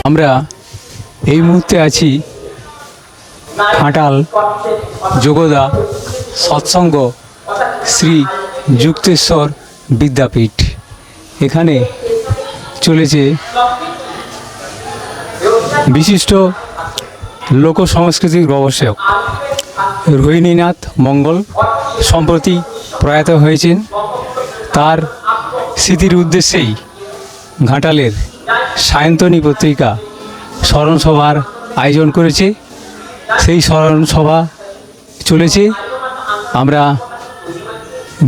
আমরা এই মুহূর্তে আছি ঘাটাল যোগদা সৎসঙ্গ শ্রী যুক্তেশ্বর বিদ্যাপীঠ। এখানে চলেছে বিশিষ্ট লোক সংস্কৃতির গবেষক রোহিণীনাথ মঙ্গল সম্প্রতি প্রয়াত হয়েছেন। তার স্মৃতির উদ্দেশ্যেই ঘাটালের সায়ন্তনী পত্রিকা স্মরণ সভার আয়োজন করেছে। সেই স্মরণ সভা চলেছে, আমরা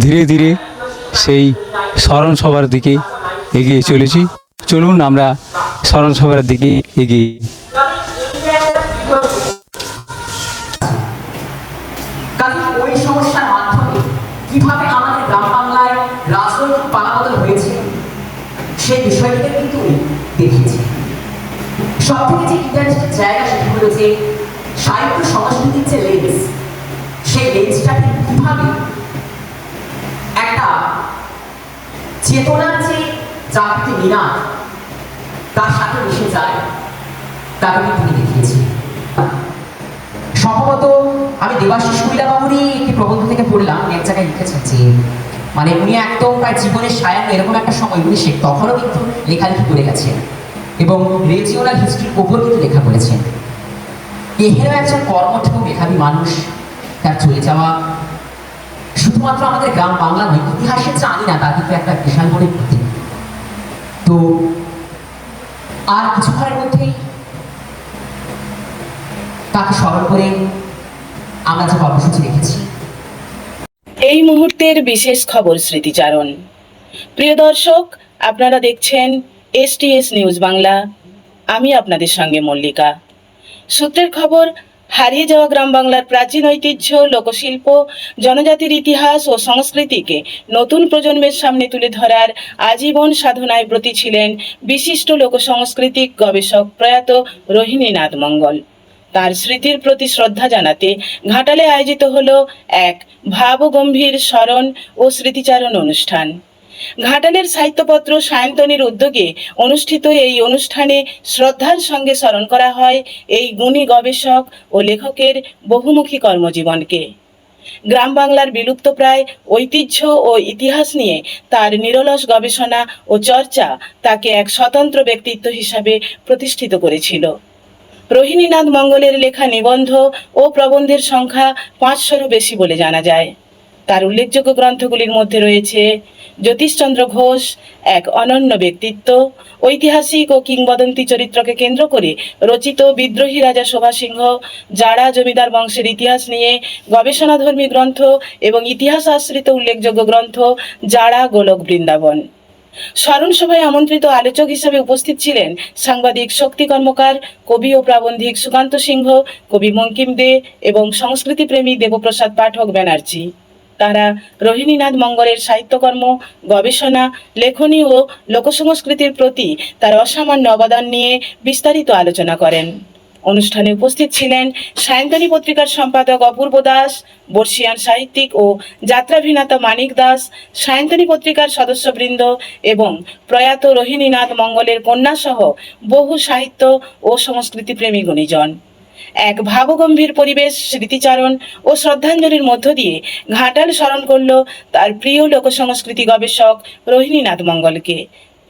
ধীরে ধীরে সেই স্মরণ সভার দিকে এগিয়ে চলেছি। চলুন আমরা স্মরণ সভার দিকে এগিয়ে। ওই সমস্যার মাধ্যমে কিভাবে আমাদের গ্রাম বাংলায় রাজনৈতিক পালাবদল হয়েছে সেই বিষয়টিকে কিন্তু দেখিয়েছে। সব থেকে যে ইন্টারেস্টের জায়গা সেটা হলো যে সাহিত্য সংস্কৃতির যে লেন্স, সেই লেন্সটাকে কিভাবে একটা চেতনার যে জাগৃতি নিনাদ তার সাথে মিশে যায় তাকে তিনি দেখিয়েছি। সম্ভবত আমি দেবাশিস বাবুরই একটি প্রবন্ধ থেকে পড়লাম, এক জায়গায় লিখেছেন যে মানে উনি একদম তার জীবনের সায়ান্ন এরকম একটা সময় উনি তখনও কিন্তু লেখালেখি করে গেছেন এবং রিজিওনাল হিস্ট্রির ওপর কিন্তু লেখা করেছেন। এহেও একজন কর্মঠ মেধাবী মানুষ, তার চলে যাওয়া শুধুমাত্র আমাদের গ্রাম বাংলা নয়, ইতিহাসের জানি না তার কিন্তু একটা বিশাল বড় প্রতীক। তো আর কিছুক্ষণের মধ্যেই তাকে স্মরণ করে আমরা যে কর্মসূচি রেখেছি। এই মুহূর্তের বিশেষ খবর স্মৃতিচারণ। প্রিয় দর্শক, আপনারা দেখছেন STS নিউজ বাংলা। আমি আপনাদের সঙ্গে মল্লিকা। সূত্রের খবর, হারিয়ে যাওয়া গ্রাম বাংলার প্রাচীন ঐতিহ্য, লোকশিল্প, জনজাতির ইতিহাস ও সংস্কৃতিকে নতুন প্রজন্মের সামনে তুলে ধরার আজীবন সাধনায় ব্রতী ছিলেন বিশিষ্ট লোকসাংস্কৃতিক গবেষক প্রয়াত রোহিণীনাথ মঙ্গল। তার স্মৃতির প্রতি শ্রদ্ধা জানাতে ঘাটালে আয়োজিত হলো এক ভাবগম্ভীর স্মরণ ও স্মৃতিচারণ অনুষ্ঠান। ঘাটালের সাহিত্যপত্র সায়ন্তনীর উদ্যোগে অনুষ্ঠিত এই অনুষ্ঠানে শ্রদ্ধার সঙ্গে স্মরণ করা হয় এই গুণী গবেষক ও লেখকের বহুমুখী কর্মজীবনকে। গ্রাম বাংলার বিলুপ্তপ্রায় ঐতিহ্য ও ইতিহাস নিয়ে তার নিরলস গবেষণা ও চর্চা তাকে এক স্বতন্ত্র ব্যক্তিত্ব হিসাবে প্রতিষ্ঠিত করেছিল। রোহিণীনাথ মঙ্গলের লেখা নিবন্ধ ও প্রবন্ধের সংখ্যা 500-রও বেশি বলে জানা যায়। তার উল্লেখযোগ্য গ্রন্থগুলির মধ্যে রয়েছে জ্যোতিষচন্দ্র ঘোষ, এক অনন্য ব্যক্তিত্ব, ঐতিহাসিক ও কিংবদন্তি চরিত্রকে কেন্দ্র করে রচিত বিদ্রোহী রাজা শোভা সিংহ, জাড়া জমিদার বংশের ইতিহাস নিয়ে গবেষণাধর্মী গ্রন্থ এবং ইতিহাস আশ্রিত উল্লেখযোগ্য গ্রন্থ জাড়া গোলক বৃন্দাবন। স্মরণ সভায় আমন্ত্রিত আলোচক হিসেবে উপস্থিত ছিলেন সাংবাদিক শক্তি কর্মকার, কবি ও প্রাবন্ধিক সুকান্ত সিংহ, কবি বঙ্কিম দে এবং সংস্কৃতিপ্রেমী দেবপ্রসাদ পাঠক ব্যানার্জি। তারা রোহিণীনাথ মঙ্গলের সাহিত্যকর্ম, গবেষণা, লেখনী ও লোকসংস্কৃতির প্রতি তার অসামান্য অবদান নিয়ে বিস্তারিত আলোচনা করেন। অনুষ্ঠানে উপস্থিত ছিলেন সায়ন্তনী পত্রিকার সম্পাদক অপূর্ব দাস, বর্ষিয়ান সাহিত্যিক ও যাত্রাভিনেতা মানিক দাস, সায়ন্তনী পত্রিকার সদস্যবৃন্দ এবং প্রয়াত রোহিণীনাথ মঙ্গলের কন্যাসহ বহু সাহিত্য ও সংস্কৃতিপ্রেমী গুণীজন। এক ভাবগম্ভীর পরিবেশ, স্মৃতিচারণ ও শ্রদ্ধাঞ্জলির মধ্য দিয়ে ঘাটাল স্মরণ করল তার প্রিয় লোকসংস্কৃতি গবেষক রোহিণীনাথ মঙ্গলকে।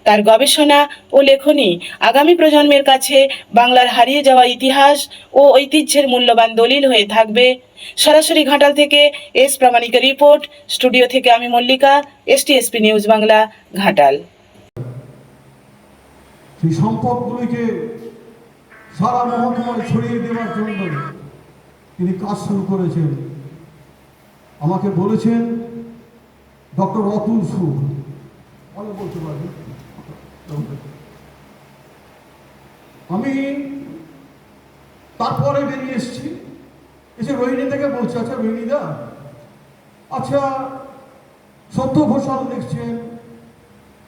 তার গবেষণা ও লেখনী আগামী প্রজন্মের কাছে বাংলার হারিয়ে যাওয়া ইতিহাস ও ঐতিহ্যের মূল্যবান দলিল হয়ে থাকবে। সরাসরি ঘাটাল থেকে এস প্রামাণিকের রিপোর্ট। স্টুডিও থেকে আমি মল্লিকা, STSP নিউজ বাংলা, ঘাটাল। সেই সম্পদগুলিকে সারা মহকুমায় ছড়িয়ে দেওয়ার জন্য তিনি কাজ শুরু করেছেন। আমাকে বলেছেন ডক্টর অতুল সুর, অনেক বলতে পারবেন। আমি তারপরে বেরিয়ে এসেছি, এসে রোহিণী থেকে বলছি, আচ্ছা রোহিণীদা, আচ্ছা সত্য ঘোষাল লিখছেন,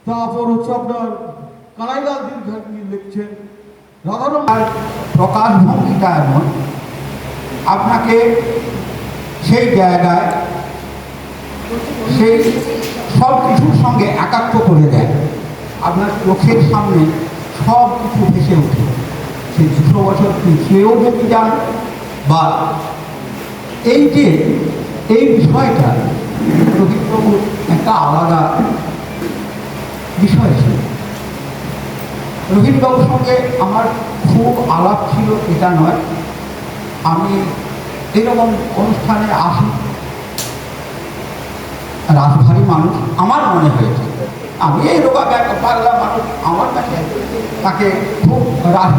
তারপর হচ্ছে আপনার কানাইলাল দীর্ঘানী লিখছেন, রাধারমণ প্রকাশভঙ্গিটা এমন আপনাকে সেই জায়গায় সেই সব কিছুর সঙ্গে একাত্ম করে দেয়। আপনার চোখের সামনে সব কিছু ভেসে ওঠে। সে 200 বছর পিছিয়েও যদি যান, বা এই যে এই বিষয়টা রবীন্দ্রবাবুর একটা আলাদা বিষয় ছিল। রবীন্দ্রবাবুর সঙ্গে আমার খুব আলাপ ছিল এটা নয়, আমি এরকম অনুষ্ঠানে আসি, রাজভারী মানুষ আমার মনে হয়েছে, আমি এই রোগা পাগলা মানুষ, আমার কাছে তাকে খুব রাজ